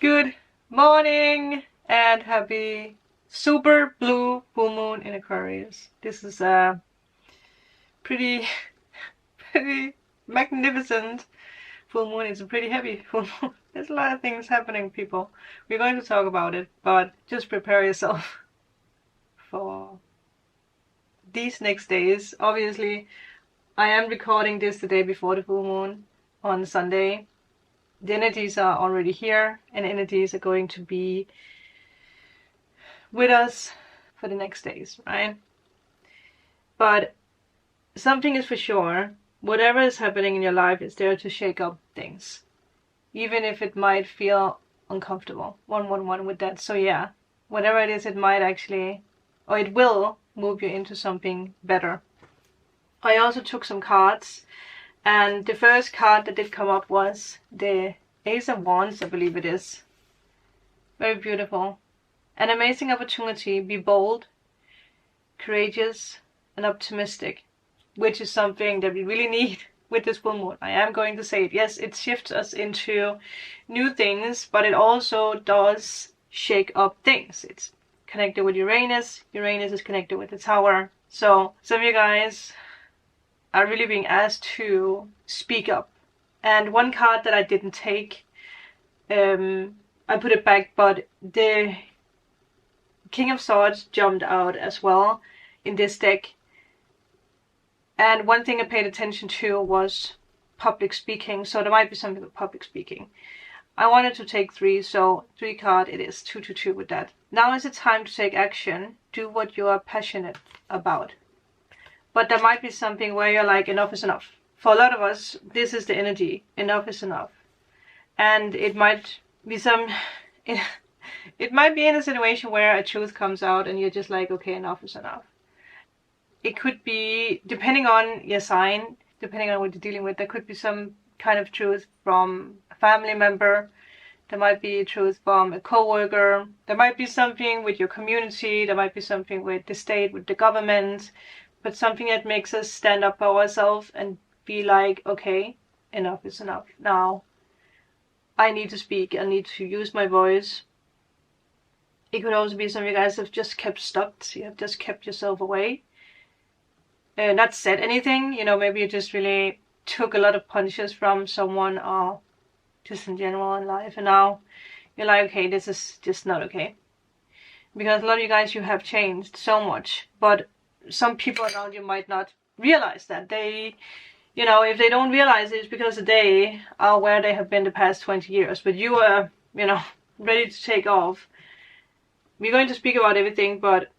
Good morning and happy super blue full moon in Aquarius. This is a pretty magnificent full moon. It's a pretty heavy full moon. There's a lot of things happening, people. We're going to talk about it, but just prepare yourself for these next days. Obviously, I am recording this the day before the full moon on Sunday. The energies are already here, and energies are going to be with us for the next days, right? But something is for sure, whatever is happening in your life is there to shake up things, even if it might feel uncomfortable. 111 with that. So yeah, whatever it is, it might actually, or it will move you into something better. I also took some cards, and the first card that did come up was the Ace of Wands, I believe it is. Very beautiful. An amazing opportunity. Be bold, courageous, and optimistic, which is something that we really need with this full moon. I am going to say it. Yes, it shifts us into new things, but it also does shake up things. It's connected with Uranus. Uranus is connected with the Tower. So some of you guys are really being asked to speak up. And one card that I didn't take, I put it back, but the King of Swords jumped out as well in this deck. And one thing I paid attention to was public speaking. So there might be something with public speaking. I wanted to take 3, so 3 card it is. 2, 2, 2 with that. Now is the time to take action. Do what you are passionate about. But there might be something where you're like, enough is enough. For a lot of us, this is the energy. Enough is enough. And it might be it might be in a situation where a truth comes out and you're just like, okay, enough is enough. It could be, depending on your sign, depending on what you're dealing with, there could be some kind of truth from a family member. There might be a truth from a co-worker. There might be something with your community. There might be something with the state, with the government. But something that makes us stand up for ourselves and be like, okay, enough is enough. Now, I need to speak. I need to use my voice. It could also be some of you guys have just kept stuck. You have just kept yourself away. Not said anything. You know, maybe you just really took a lot of punches from someone or just in general in life. And now you're like, okay, this is just not okay. Because a lot of you guys, you have changed so much. But some people around you might not realize that. They, you know, if they don't realize it, it's because they are where they have been the past 20 years. But you are, you know, ready to take off. We're going to speak about everything, but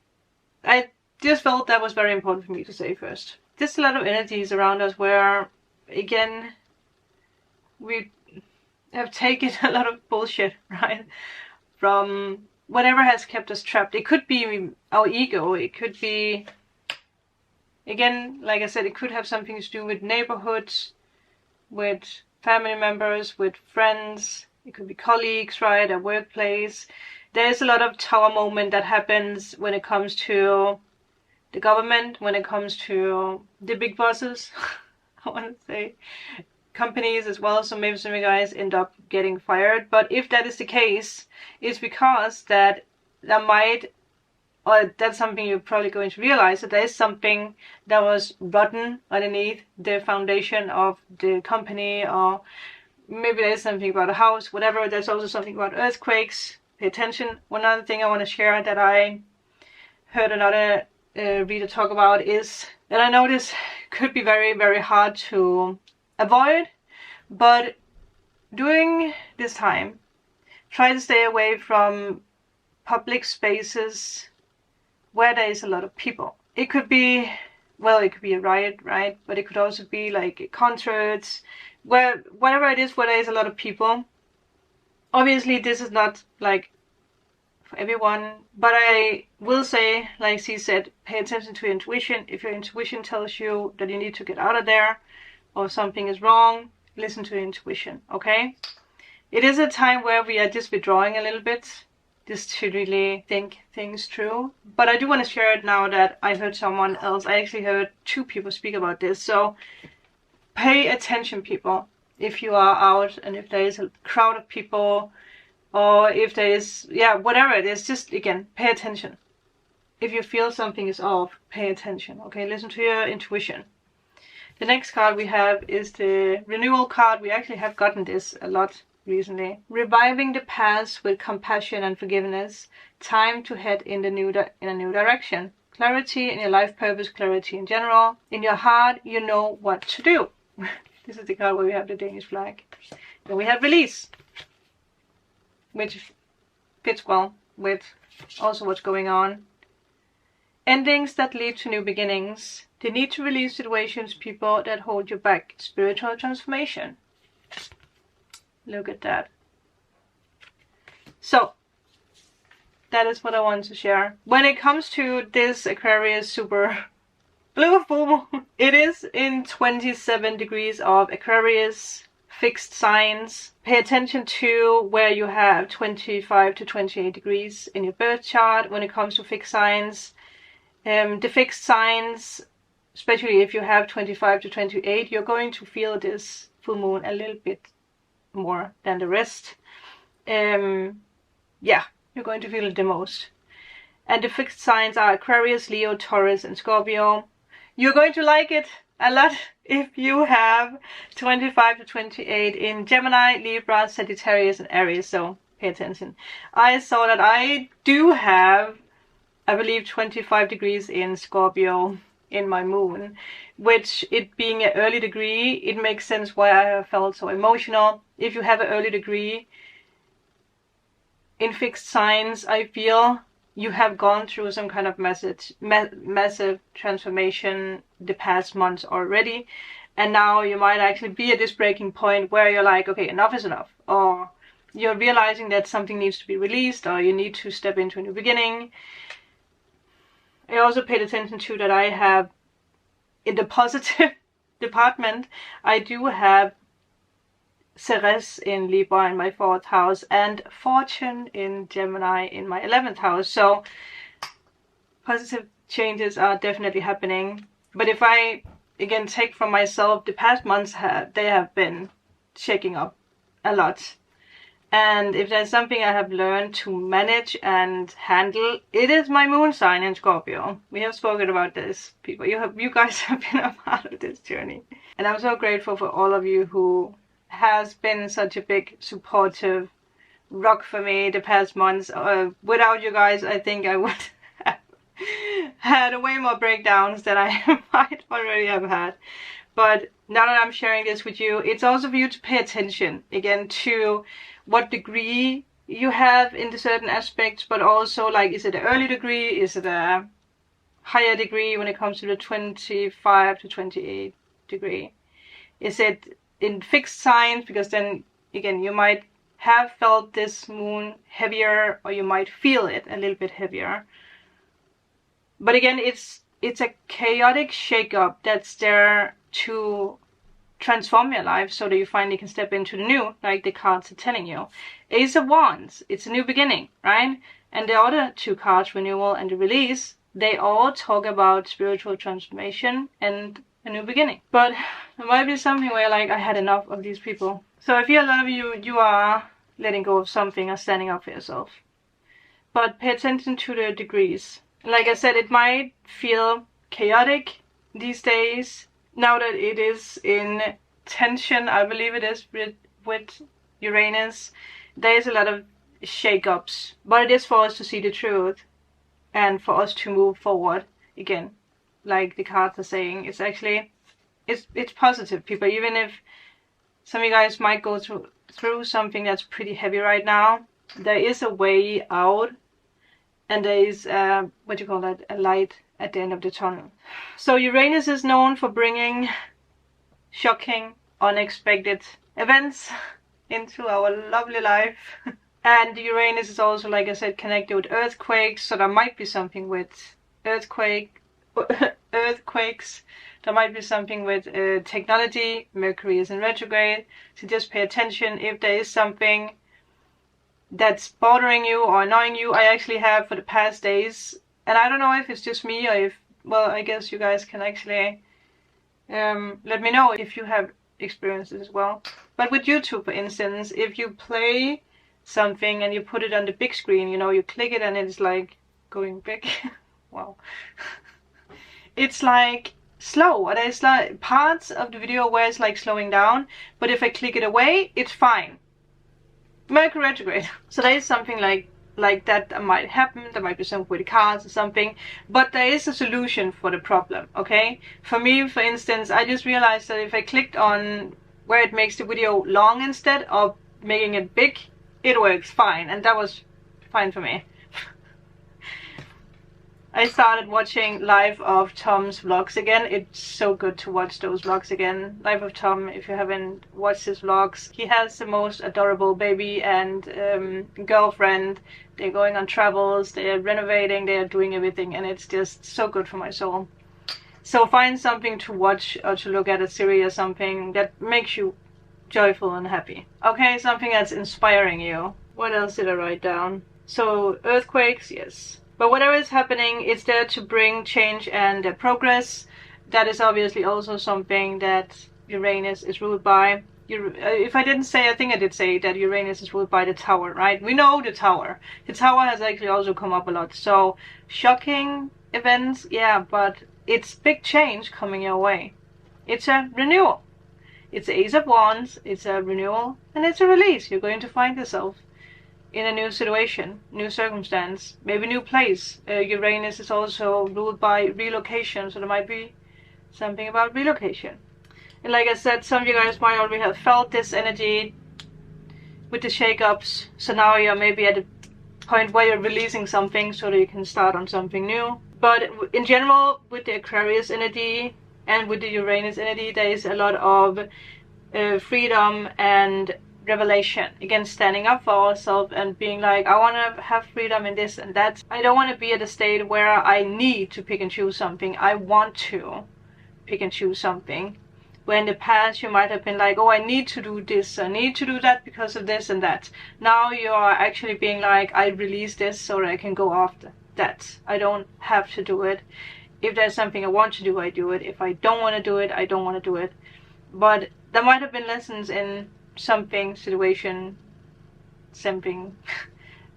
I just felt that was very important for me to say first. There's a lot of energies around us where, again, we have taken a lot of bullshit, right? From whatever has kept us trapped. It could be our ego. It could be, again, like I said, it could have something to do with neighborhoods, with family members, with friends. It could be colleagues, right, at workplace. There's a lot of tower moment that happens when it comes to the government, when it comes to the big bosses, I want to say, companies as well. So maybe some of you guys end up getting fired. But if that is the case, it's because that there might, or that's something you're probably going to realize, that there is something that was rotten underneath the foundation of the company, or maybe there's something about a house, whatever. There's also something about earthquakes. Pay attention. One other thing I want to share that I heard another reader talk about is that I know this could be very, very hard to avoid, but during this time, try to stay away from public spaces where there is a lot of people. It could be, well, it could be a riot, right? But it could also be like concerts, where whatever it is where there is a lot of people. Obviously, this is not like for everyone, but I will say, like she said, pay attention to your intuition. If your intuition tells you that you need to get out of there or something is wrong, listen to your intuition, okay? It is a time where we are just withdrawing a little bit, just to really think things through. But I do want to share it now that I heard someone else. I actually heard 2 people speak about this. So pay attention, people. If you are out and if there is a crowd of people or if there is, yeah, whatever it is, just again, pay attention. If you feel something is off, pay attention, okay? Listen to your intuition. The next card we have is the Renewal card. We actually have gotten this a lot recently. Reviving the past with compassion and forgiveness. Time to head in a new direction. Clarity in your life purpose, clarity in general. In your heart, you know what to do. This is the card where we have the Danish flag. Then we have Release, which fits well with also what's going on. Endings that lead to new beginnings. The need to release situations, people that hold you back. Spiritual transformation. Look at that. So, that is what I want to share. When it comes to this Aquarius super blue full moon, it is in 27 degrees of Aquarius, fixed signs. Pay attention to where you have 25 to 28 degrees in your birth chart when it comes to fixed signs. The fixed signs, especially if you have 25 to 28, you're going to feel this full moon a little bit more than the rest. Yeah, you're going to feel it the most. And the fixed signs are Aquarius, Leo, Taurus, and Scorpio. You're going to like it a lot if you have 25 to 28 in Gemini, Libra, Sagittarius, and Aries, so pay attention. I saw that I do have, I believe, 25 degrees in Scorpio in my moon, which, it being an early degree, it makes sense why I have felt so emotional. If you have an early degree in fixed signs, I feel you have gone through some kind of massive transformation the past months already, and now you might actually be at this breaking point where you're like, okay, enough is enough, or you're realizing that something needs to be released, or you need to step into a new beginning. I also paid attention to that I have, in the positive department, I do have Ceres in Libra in my 4th house and Fortune in Gemini in my 11th house. So positive changes are definitely happening. But if I, again, take from myself, the past months they have been shaking up a lot. And if there's something I have learned to manage and handle, it is my moon sign in Scorpio. We have spoken about this, people. You guys have been a part of this journey. And I'm so grateful for all of you who has been such a big supportive rock for me the past months. Without you guys, I think I would have had way more breakdowns than I might already have had. But now that I'm sharing this with you, it's also for you to pay attention, again, to what degree you have in the certain aspects, but also, like, is it an early degree? Is it a higher degree when it comes to the 25 to 28 degree? Is it in fixed signs? Because then, again, you might have felt this moon heavier, or you might feel it a little bit heavier. But again, it's a chaotic shake-up that's there to transform your life so that you finally can step into the new, like the cards are telling you. Ace of Wands, it's a new beginning, right? And the other two cards, Renewal and the Release, they all talk about spiritual transformation and a new beginning. But there might be something where, like, I had enough of these people. So I feel a lot of you are letting go of something or standing up for yourself. But pay attention to the degrees. Like I said, it might feel chaotic these days, now that it is in tension, I believe it is, with Uranus. There is a lot of shake-ups, but it is for us to see the truth and for us to move forward. Again, like the cards are saying, it's actually, it's positive, people. Even if some of you guys might go through something that's pretty heavy right now, there is a way out, and there is what do you call that, a light at the end of the tunnel. So Uranus is known for bringing shocking, unexpected events into our lovely life. And Uranus is also, like I said, connected with earthquakes, so there might be something with earthquakes. There might be something with technology. Mercury is in retrograde, so just pay attention if there is something that's bothering you or annoying you. I actually have for the past days, and I don't know if it's just me or if, well, I guess you guys can actually let me know if you have experienced it as well. But with YouTube, for instance, if you play something and you put it on the big screen, you know, you click it and it's like going big. Wow. It's like slow, and there's like parts of the video where it's like slowing down, but if I click it away, it's fine. Mercury retrograde. So there is something like that might happen. There might be something with the cards or something, but there is a solution for the problem. Okay, for me, for instance, I just realized that if I clicked on where it makes the video long instead of making it big, it works fine, and that was fine for me. I started watching Life of Tom's vlogs again. It's so good to watch those vlogs again. Life of Tom, if you haven't watched his vlogs, he has the most adorable baby and girlfriend. They're going on travels, they're renovating, they're doing everything, and it's just so good for my soul. So find something to watch or to look at, a series or something that makes you joyful and happy. Okay, something that's inspiring you. What else did I write down? So earthquakes, yes. But whatever is happening, it's there to bring change and progress. That is obviously also something that Uranus is ruled by. If I didn't say, I think I did say that Uranus is ruled by the Tower, right? We know the Tower. The Tower has actually also come up a lot. So shocking events, yeah, but it's big change coming your way. It's a renewal. It's the Ace of Wands, it's a renewal, and it's a release. You're going to find yourself in a new situation, new circumstance, maybe new place. Uranus is also ruled by relocation, so there might be something about relocation. And like I said, some of you guys might already have felt this energy with the shake-ups, so now you're maybe at a point where you're releasing something so that you can start on something new. But in general, with the Aquarius energy and with the Uranus energy, there is a lot of freedom and revelation. Again, standing up for ourselves and being like, I want to have freedom in this and that. I don't want to be at a state where I need to pick and choose something. I want to pick and choose something. Where in the past you might have been like, oh, I need to do this, I need to do that because of this and that. Now you are actually being like, I release this so that I can go after that. I don't have to do it. If there's something I want to do, I do it. If I don't want to do it, I don't want to do it. But there might have been lessons in something, situation, something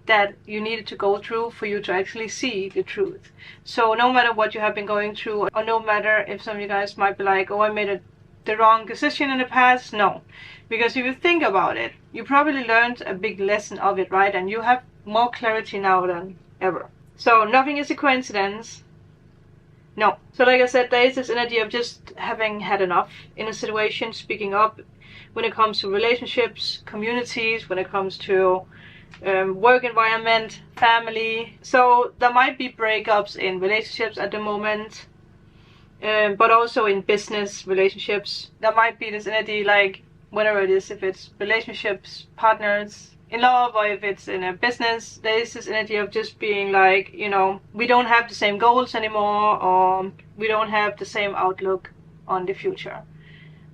that you needed to go through for you to actually see the truth. So no matter what you have been going through, or no matter if some of you guys might be like, oh, I made the wrong decision in the past, no. Because if you think about it, you probably learned a big lesson of it, right? And you have more clarity now than ever. So nothing is a coincidence. No. So like I said, there is this energy of just having had enough in a situation, speaking up, when it comes to relationships, communities, when it comes to work environment, family. So there might be breakups in relationships at the moment, but also in business relationships. There might be this energy, like whatever it is, if it's relationships, partners, in love, or if it's in a business, there is this energy of just being like, you know, we don't have the same goals anymore, or we don't have the same outlook on the future.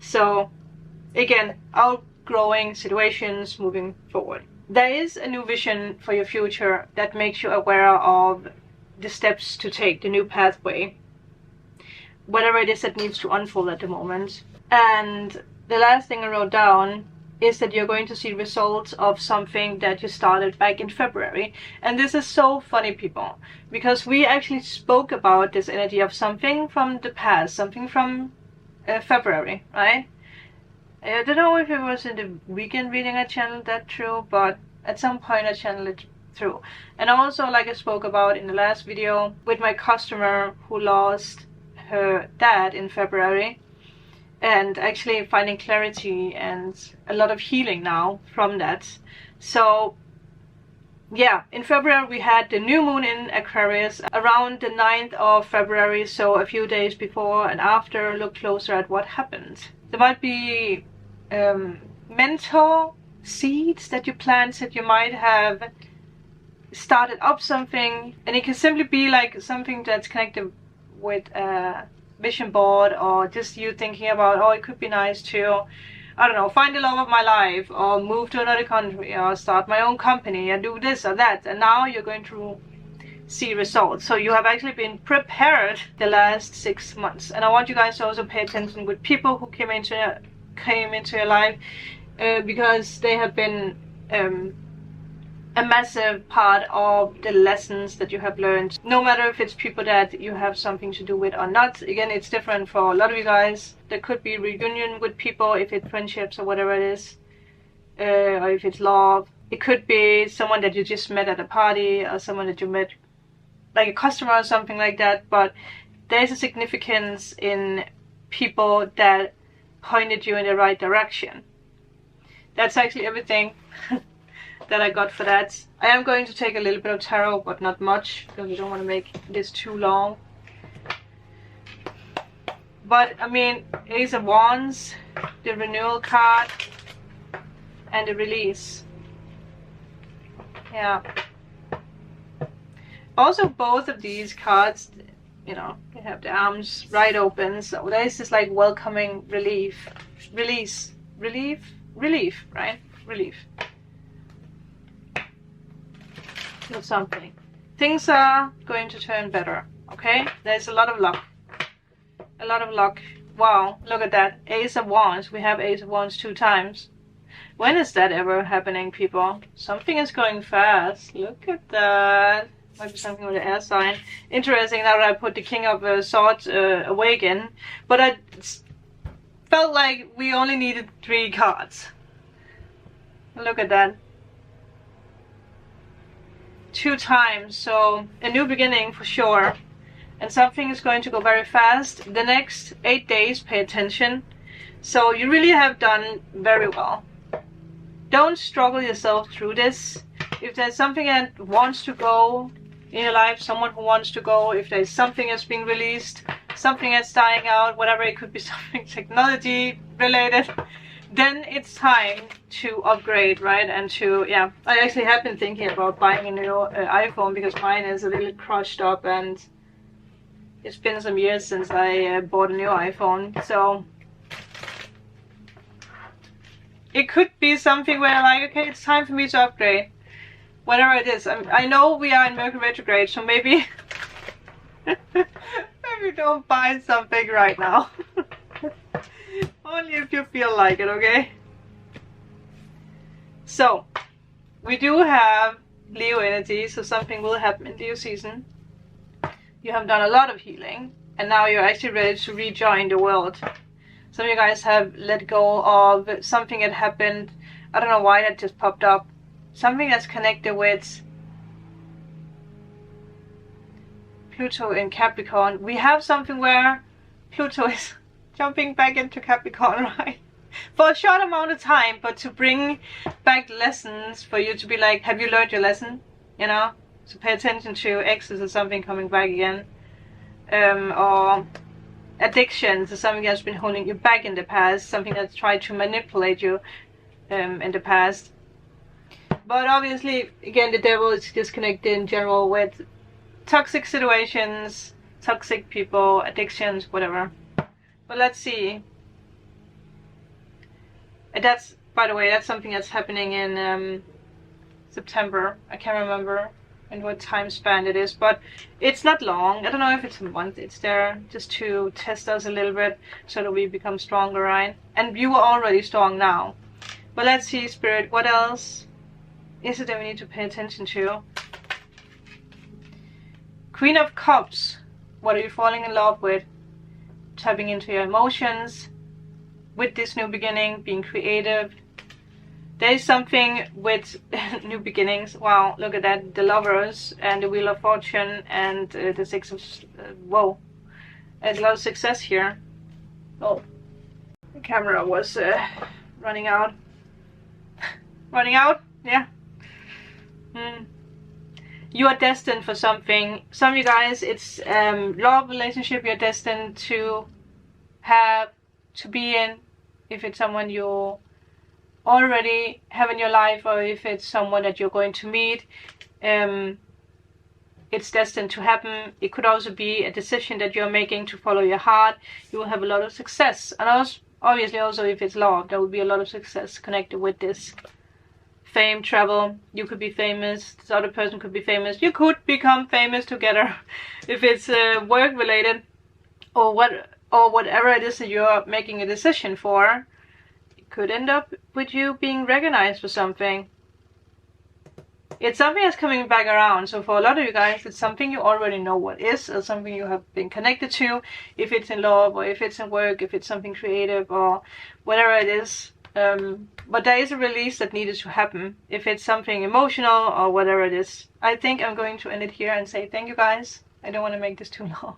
So again, outgrowing situations, moving forward. There is a new vision for your future that makes you aware of the steps to take, the new pathway, whatever it is that needs to unfold at the moment. And the last thing I wrote down is that you're going to see results of something that you started back in February. And this is so funny, people, because we actually spoke about this energy of something from the past, something from February, right? I don't know if it was in the weekend reading I channeled that through, but at some point I channeled it through. And also, like I spoke about in the last video, with my customer who lost her dad in February, and actually finding clarity and a lot of healing now from that. So yeah, in February we had the new moon in Aquarius around the 9th of February, so a few days before and after. Look closer at what happened. There might be mental seeds that you planted. You might have started up something, and it can simply be like something that's connected with a vision board, or just you thinking about, oh, it could be nice to, I don't know, find the love of my life, or move to another country, or start my own company and do this or that. And now you're going to see results. So you have actually been prepared the last 6 months. And I want you guys to also pay attention with people who came into your life, because they have been a massive part of the lessons that you have learned, no matter if it's people that you have something to do with or not. Again, it's different for a lot of you guys. There could be reunion with people, if it's friendships or whatever it is, or if it's love. It could be someone that you just met at a party, or someone that you met like a customer or something like that. But there's a significance in people that pointed you in the right direction. That's actually everything that I got for that. I am going to take a little bit of tarot, but not much, because I don't want to make this too long. But I mean, Ace of Wands, the Renewal card, and the Release. Yeah. Also, both of these cards, you know, they have the arms right open, so there's this like welcoming relief, release, relief, right? Relief. Or something. Things are going to turn better, okay? There's a lot of luck. A lot of luck. Wow, look at that. Ace of Wands. We have Ace of Wands 2 times. When is that ever happening, people? Something is going fast. Look at that. Might be something with the air sign. Interesting now that I put the King of Swords away again. But I felt like we only needed 3 cards. Look at that. 2 times, so a new beginning for sure. And something is going to go very fast. The next 8 days, pay attention. So you really have done very well. Don't struggle yourself through this. If there's something that wants to go in your life, someone who wants to go, if there's something that's being released, something that's dying out, whatever, it could be something technology related, then it's time to upgrade, right? And to, yeah, I actually have been thinking about buying a new iPhone, because mine is a little crushed up, and it's been some years since I bought a new iPhone. So it could be something where like, okay, it's time for me to upgrade. Whatever it is. I know we are in Mercury retrograde, so maybe maybe don't buy something right now. Only if you feel like it, okay? So, we do have Leo energy, so something will happen in Leo season. You have done a lot of healing, and now you're actually ready to rejoin the world. Some of you guys have let go of something that happened. I don't know why that just popped up. Something that's connected with Pluto in Capricorn. We have something where Pluto is jumping back into Capricorn, right? For a short amount of time, but to bring back lessons for you to be like, have you learned your lesson? You know? So pay attention to exes or something coming back again. Or addictions or something that's been holding you back in the past. Something that's tried to manipulate you in the past. But obviously, again, the devil is disconnected in general with toxic situations, toxic people, addictions, whatever. But let's see. And that's, by the way, that's something that's happening in September. I can't remember in what time span it is, but it's not long. I don't know if it's a month. It's there just to test us a little bit so that we become stronger, right? And you are already strong now. But let's see, Spirit, what else is it that we need to pay attention to? Queen of Cups. What are you falling in love with? Tapping into your emotions with this new beginning, being creative. There is something with new beginnings. Wow, look at that. The Lovers and the Wheel of Fortune and the Six of... whoa. There's a lot of success here. Oh, the camera was running out. Running out? Yeah. You are destined for something. Some of you guys, it's love relationship you're destined to have, to be in. If it's someone you already have in your life, or if it's someone that you're going to meet, it's destined to happen. It could also be a decision that you're making to follow your heart. You will have a lot of success. And also, obviously also if it's love, there will be a lot of success connected with this. Fame, travel, you could be famous, this other person could be famous, you could become famous together. If it's work related or whatever it is that you're making a decision for, it could end up with you being recognized for something. it's something that's coming back around. So for a lot of you guys, it's something you already know what is, or something you have been connected to, if it's in love or if it's in work, if it's something creative or whatever it is. But there is a release that needed to happen, if it's something emotional or whatever it is. I think I'm going to end it here and say thank you guys. I don't want to make this too long.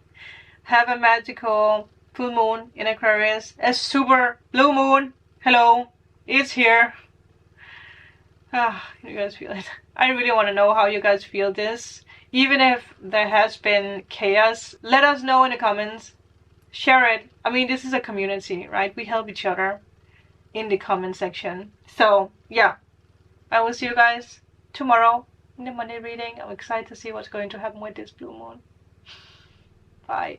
Have a magical full moon in Aquarius, a super blue moon. Hello, it's here. You guys feel it? I really want to know how you guys feel this. Even if there has been chaos, let us know in the comments. Share it. I mean, this is a community, right? We help each other in the comment section. So yeah, I will see you guys tomorrow in the Monday reading. I'm excited to see what's going to happen with this blue moon. Bye.